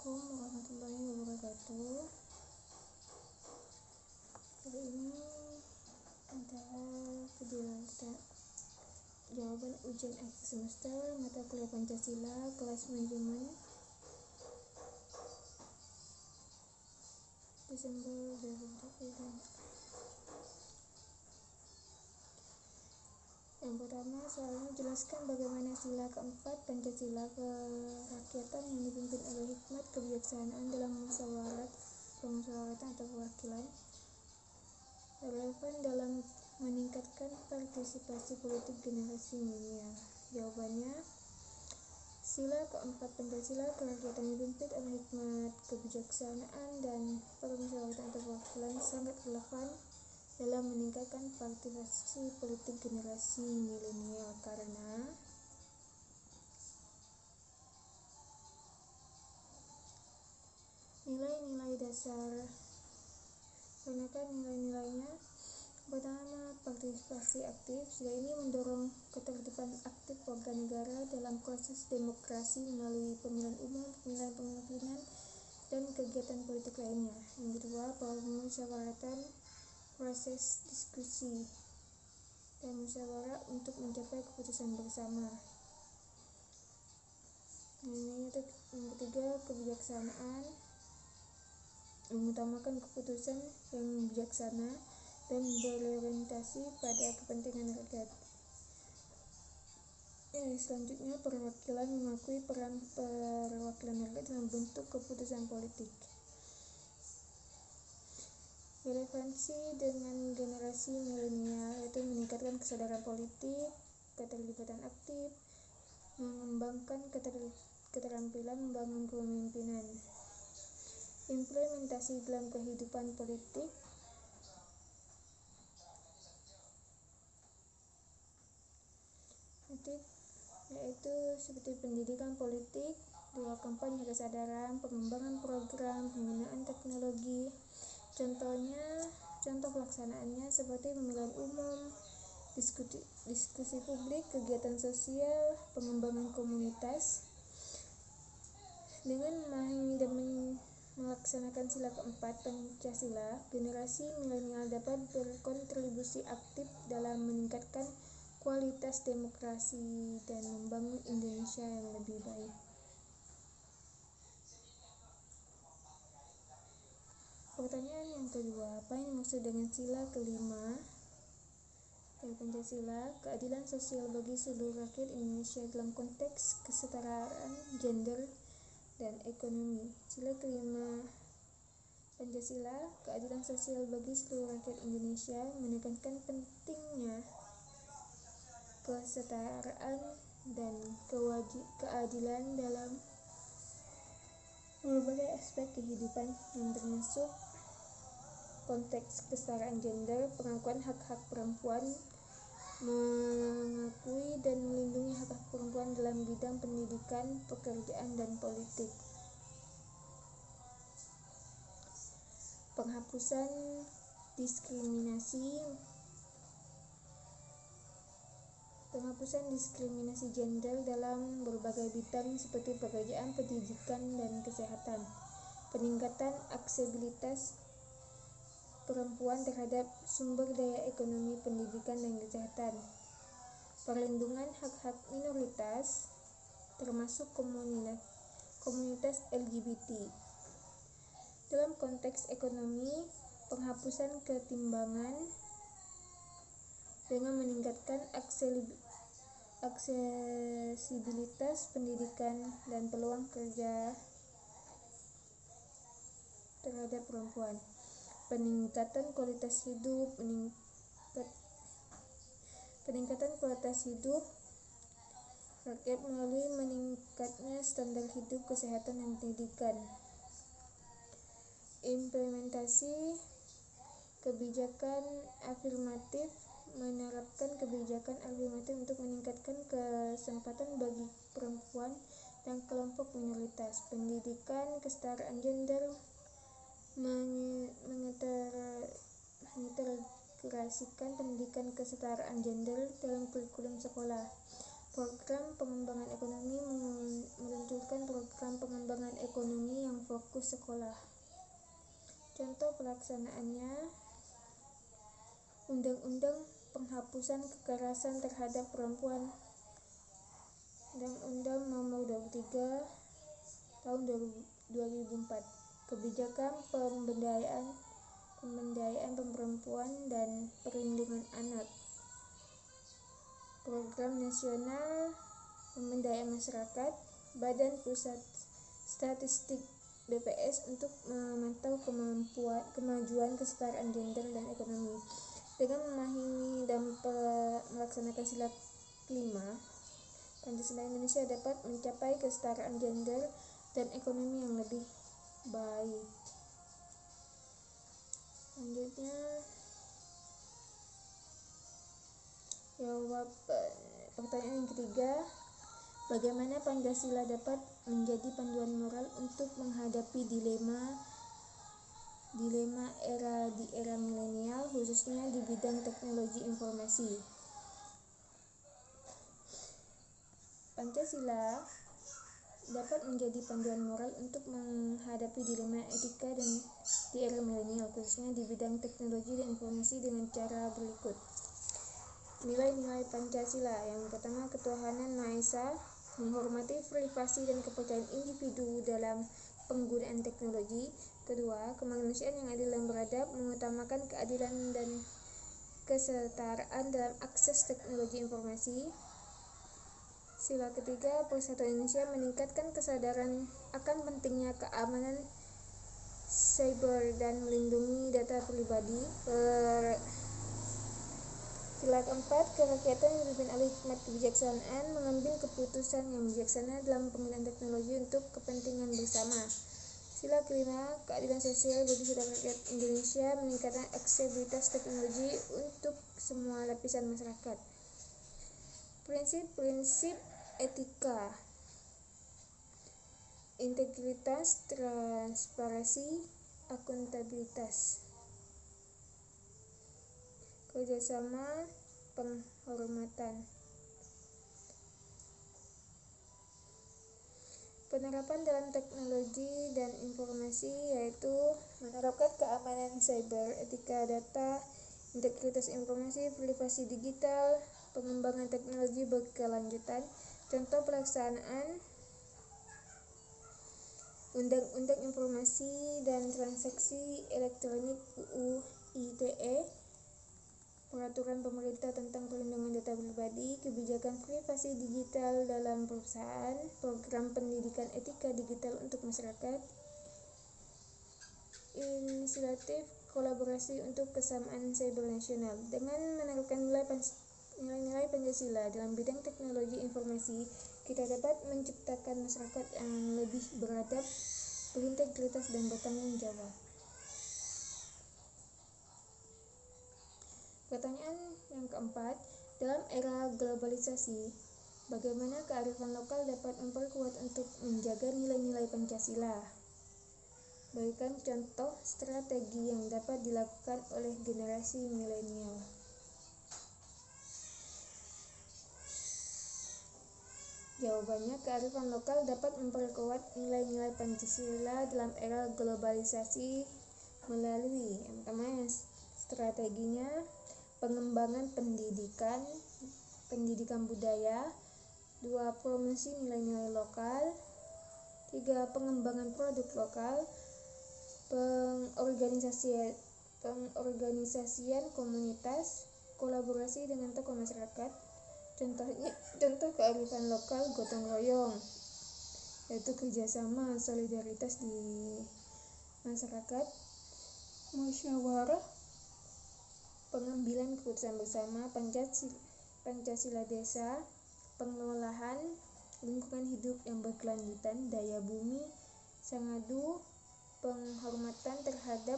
Assalamualaikum warahmatullahi wabarakatuh. Kali ini adalah jawaban ujian akhir semester mata kuliah Pancasila kelas manajemen Desember 2020. Yang pertama, soalnya jelaskan bagaimana sila keempat Pancasila kerakyatan yang dipimpin oleh hikmat kebijaksanaan dalam pemusyawaratan atau perwakilan relevan dalam meningkatkan partisipasi politik generasi milenial. Jawabannya, sila keempat Pancasila kerakyatan yang dipimpin oleh hikmat kebijaksanaan dan permusyawaratan atau perwakilan sangat relevan dalam meningkatkan partisipasi politik generasi milenial karena nilai-nilai dasar. Nilai-nilainya pertama, partisipasi aktif. Sila ini mendorong keterlibatan aktif warga negara dalam proses demokrasi melalui pemilihan umum, pemilihan pimpinan, dan kegiatan politik lainnya. Yang kedua, permusyawaratan, proses diskusi dan musyawarah untuk mencapai keputusan bersama. Yang ketiga, kebijaksanaan, mengutamakan keputusan yang bijaksana dan berorientasi pada kepentingan rakyat. Selanjutnya, perwakilan, mengakui peran perwakilan rakyat dalam bentuk keputusan politik. Relevansi dengan generasi milenial yaitu meningkatkan kesadaran politik, keterlibatan aktif, mengembangkan keterampilan membangun kepemimpinan. Implementasi dalam kehidupan politik, yaitu seperti pendidikan politik, dua kampanye kesadaran, pengembangan program, penggunaan teknologi. Contoh pelaksanaannya seperti pemilihan umum, diskusi publik, kegiatan sosial, pengembangan komunitas. Dengan memahami dan melaksanakan sila keempat Pancasila, generasi milenial dapat berkontribusi aktif dalam meningkatkan kualitas demokrasi dan membangun Indonesia yang lebih baik. Pertanyaan yang kedua, apa yang dimaksud dengan sila kelima dari Pancasila? Keadilan sosial bagi seluruh rakyat Indonesia dalam konteks kesetaraan gender dan ekonomi. Sila kelima Pancasila, keadilan sosial bagi seluruh rakyat Indonesia, menekankan pentingnya kesetaraan dan keadilan dalam berbagai aspek kehidupan yang termasuk konteks kesetaraan gender, pengakuan hak-hak perempuan, mengakui dan melindungi hak-hak perempuan dalam bidang pendidikan, pekerjaan, dan politik. Penghapusan diskriminasi gender dalam berbagai bidang seperti pekerjaan, pendidikan, dan kesehatan. Peningkatan aksesibilitas perempuan terhadap sumber daya ekonomi, pendidikan, dan kesehatan. Perlindungan hak-hak minoritas termasuk komunitas LGBT. Dalam konteks ekonomi, penghapusan ketimbangan dengan meningkatkan aksesibilitas pendidikan dan peluang kerja terhadap perempuan. Peningkatan kualitas hidup rakyat melalui meningkatnya standar hidup, kesehatan, dan pendidikan. Implementasi kebijakan afirmatif, menerapkan kebijakan afirmatif untuk meningkatkan kesempatan bagi perempuan dan kelompok minoritas. Pendidikan kesetaraan gender, mengintegrasikan pendidikan kesetaraan gender dalam kurikulum sekolah. Program pengembangan ekonomi, meluncurkan program pengembangan ekonomi yang bangku sekolah. Contoh pelaksanaannya: Undang-Undang Penghapusan Kekerasan Terhadap Perempuan, Undang-Undang Nomor 23 Tahun 2004, Kebijakan Pemberdayaan Perempuan dan Perlindungan Anak, Program Nasional Pemberdayaan Masyarakat, Badan Pusat Statistik BPS untuk memantau kemajuan kesetaraan gender dan ekonomi. Dengan memahami dan melaksanakan sila kelima, Pancasila Indonesia dapat mencapai kesetaraan gender dan ekonomi yang lebih baik. Selanjutnya, pertanyaan yang ketiga, bagaimana Pancasila dapat menjadi panduan moral untuk menghadapi dilema di era milenial, khususnya di bidang teknologi informasi? Pancasila dapat menjadi panduan moral untuk menghadapi dilema etika dan di era milenial, khususnya di bidang teknologi dan informasi dengan cara berikut. Nilai-nilai Pancasila. Yang pertama, ketuhanan Maha Esa, menghormati privasi dan kepercayaan individu dalam penggunaan teknologi. Kedua, kemanusiaan yang adil dan beradab, mengutamakan keadilan dan kesetaraan dalam akses teknologi informasi. Sila ketiga, Persatuan Indonesia, meningkatkan kesadaran akan pentingnya keamanan cyber dan melindungi data pribadi. Sila keempat, kerakyatan yang dipimpin oleh hikmat kebijaksanaan, mengambil keputusan yang bijaksana dalam penggunaan teknologi untuk kepentingan bersama. Sila kelima, keadilan sosial bagi seluruh rakyat Indonesia, meningkatkan aksesibilitas teknologi untuk semua lapisan masyarakat. Prinsip-prinsip etika: integritas, transparansi, akuntabilitas, kerjasama, penghormatan. Penerapan dalam teknologi dan informasi yaitu menerapkan keamanan cyber, etika data, integritas informasi, privasi digital, pengembangan teknologi berkelanjutan. Contoh pelaksanaan Undang-Undang Informasi dan Transaksi Elektronik UU ITE, Peraturan Pemerintah tentang Perlindungan Data Pribadi, Kebijakan Privasi Digital dalam Perusahaan, Program Pendidikan Etika Digital untuk Masyarakat, Inisiatif Kolaborasi untuk Kesamaan Cyber Nasional. Dengan menerapkan nilai-nilai Pancasila dalam bidang teknologi informasi, kita dapat menciptakan masyarakat yang lebih beradab, berintegritas, dan bertanggung jawab. Pertanyaan yang keempat, dalam era globalisasi, bagaimana kearifan lokal dapat memperkuat untuk menjaga nilai-nilai Pancasila? Berikan contoh strategi yang dapat dilakukan oleh generasi milenial. Jawabannya, kearifan lokal dapat memperkuat nilai-nilai Pancasila dalam era globalisasi melalui yang pertama, strateginya pengembangan pendidikan budaya. 2. Promosi nilai-nilai lokal. 3. Pengembangan produk lokal. Pengorganisasian komunitas, kolaborasi dengan tokoh masyarakat. Contoh kearifan lokal gotong royong, yaitu kerjasama solidaritas di masyarakat. Musyawarah, pengambilan keputusan bersama. Pancasila Desa, pengelolaan lingkungan hidup yang berkelanjutan. Daya bumi Sangadu, penghormatan terhadap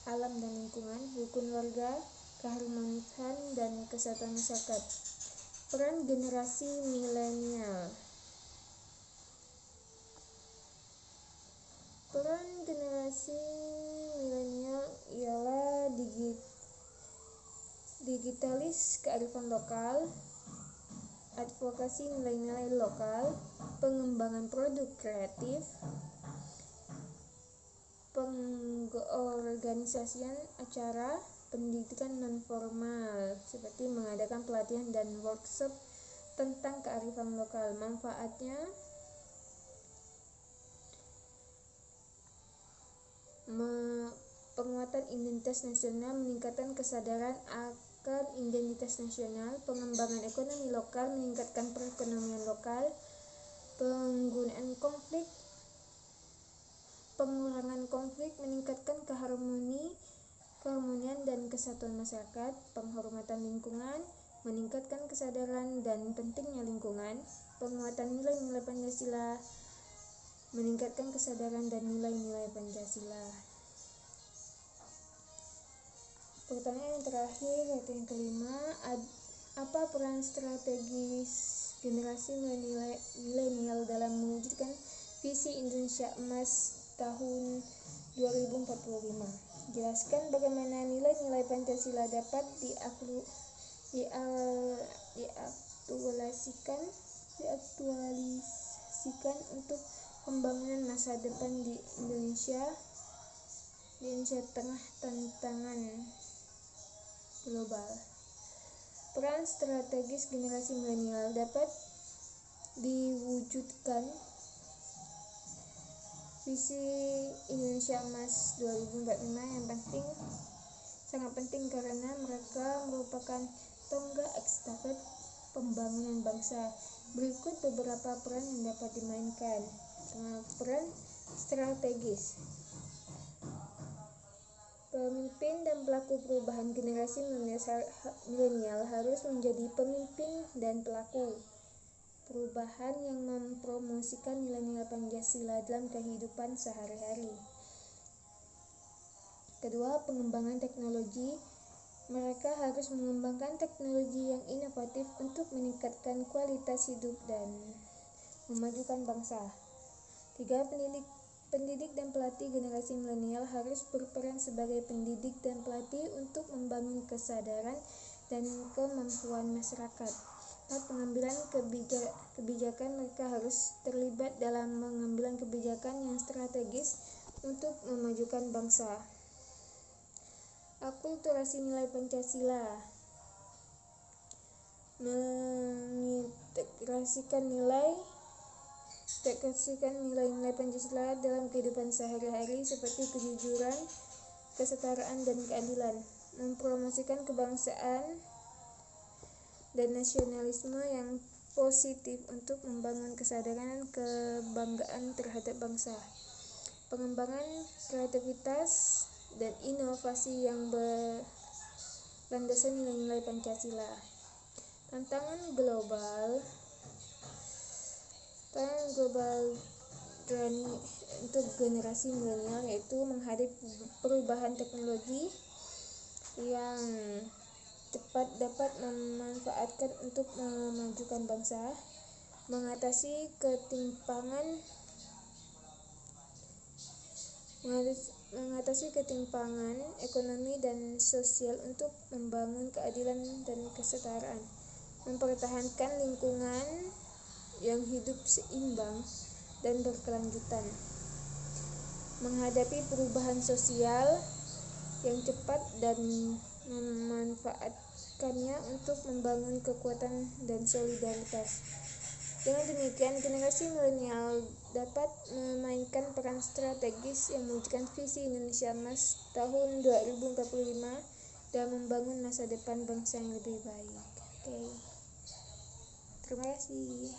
alam dan lingkungan. Rukun warga, keharmonisan dan kesatuan masyarakat. Peran generasi milenial. Peran generasi milenial ialah digitalis kearifan lokal, advokasi nilai-nilai lokal, pengembangan produk kreatif, pengorganisasian acara pendidikan non-formal seperti mengadakan pelatihan dan workshop tentang kearifan lokal. Manfaatnya penguatan identitas nasional, meningkatkan kesadaran akan identitas nasional, pengembangan ekonomi lokal, meningkatkan perekonomian lokal, pengurangan konflik, meningkatkan keharmonian dan kesatuan masyarakat, penghormatan lingkungan, meningkatkan kesadaran dan pentingnya lingkungan, penguatan nilai-nilai Pancasila, meningkatkan kesadaran dan nilai-nilai Pancasila. Pertanyaan yang terakhir, yaitu yang kelima, apa peran strategis generasi milenial dalam mewujudkan visi Indonesia Emas tahun 2045? Jelaskan bagaimana nilai-nilai Pancasila dapat diaktualisasikan untuk pembangunan masa depan di Indonesia tengah tantangan global. Peran strategis generasi milenial dapat diwujudkan visi Indonesia Emas 2045 yang sangat penting karena mereka merupakan tonggak estafet pembangunan bangsa. Berikut beberapa peran yang dapat dimainkan. Peran strategis. Pemimpin dan pelaku perubahan generasi milenial harus menjadi pemimpin dan pelaku perubahan yang mempromosikan nilai-nilai Pancasila dalam kehidupan sehari-hari. Kedua, pengembangan teknologi. Mereka harus mengembangkan teknologi yang inovatif untuk meningkatkan kualitas hidup dan memajukan bangsa. Tiga, pendidik dan pelatih generasi milenial harus berperan sebagai pendidik dan pelatih untuk membangun kesadaran dan kemampuan masyarakat. 4. Pengambilan kebijakan. Mereka harus terlibat dalam mengambil kebijakan yang strategis untuk memajukan bangsa. Akulturasi nilai Pancasila. Mengintegrasikan nilai-nilai Pancasila dalam kehidupan sehari-hari seperti kejujuran, kesetaraan, dan keadilan. Mempromosikan kebangsaan dan nasionalisme yang positif untuk membangun kesadaran dan kebanggaan terhadap bangsa. Pengembangan kreativitas dan inovasi yang berlandaskan nilai-nilai Pancasila. Tantangan global untuk generasi milenial yaitu menghadapi perubahan teknologi yang cepat dapat memanfaatkan untuk memajukan bangsa, mengatasi ketimpangan ekonomi dan sosial untuk membangun keadilan dan kesetaraan, mempertahankan lingkungan yang hidup seimbang dan berkelanjutan, menghadapi perubahan sosial yang cepat dan memanfaatkannya untuk membangun kekuatan dan solidaritas. Dengan demikian, generasi milenial dapat memainkan peran strategis yang mewujudkan visi Indonesia Emas tahun 2045 dan membangun masa depan bangsa yang lebih baik. Terima kasih.